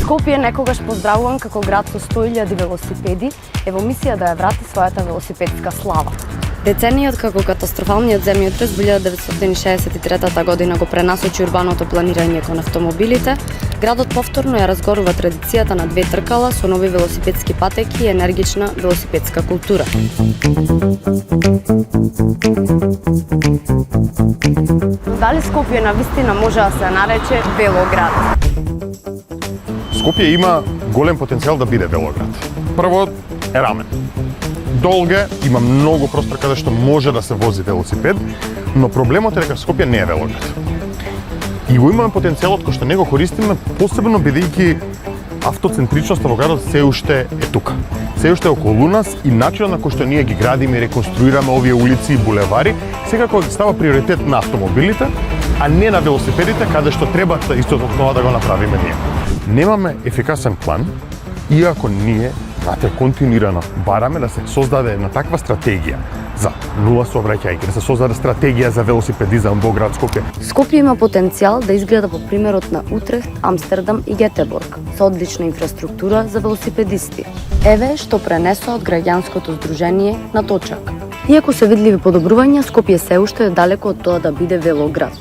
Скопје, некогаш поздравуван како град со 100.000 велосипеди, е во мисија да ја врати својата велосипедска слава. Деценијат како катастрофалниот земјотрес во 1963 година го пренасочи урбаното планирање кон автомобилите, градот повторно ја разгорува традицијата на две тркала со нови велосипедски патеки и енергична велосипедска култура. Дали Скопје навистина може да се нарече велоград? Скопје има голем потенцијал да биде велоград. Прво е рамен. Долг е, има многу простор каде што може да се вози велосипед, но проблемот е дека Скопје не е велоград. И го имаме потенцијалот кој што него користиме, посебно бидејќи автоцентричноста во градот се уште е тука. Се уште е околу нас и начинот на кој што ние ги градиме и реконструираме овие улици и булевари, секако става приоритет на автомобилите, а не на велосипедите, каде што треба истото тоа да го направиме ние. Немаме ефикасен план, иако ние континуирано бараме да се создаде една таква стратегија за нула сообраќајки, да се создаде стратегија за велосипедизам во град Скопје. Скопје има потенцијал да изгледа по примерот на Утрехт, Амстердам и Гетеборг, со одлична инфраструктура за велосипедисти. Еве што пренесоа од граѓанското здружение на точак. Иако се видливи подобрувања, Скопје се уште е далеко од тоа да биде велоград.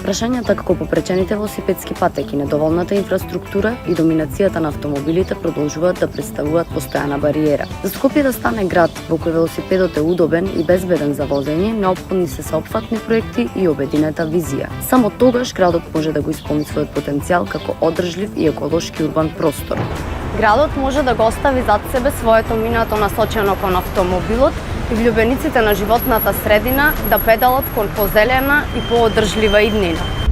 Прашањата како попречените велосипедски патеки, недоволната инфраструктура и доминацијата на автомобилите продолжуваат да представуваат постојана бариера. За Скопје да стане град во кој велосипедот е удобен и безбеден за возење, неопходни се сеопфатни проекти и обединета визија. Само тогаш градот може да го исполни својот потенцијал како одржлив и еколошки урбан простор. Градот може да го остави зад себе своето минато насочено кон автомобилот и влюбениците на животната средина да педалат кон позелена и поодржлива иднина.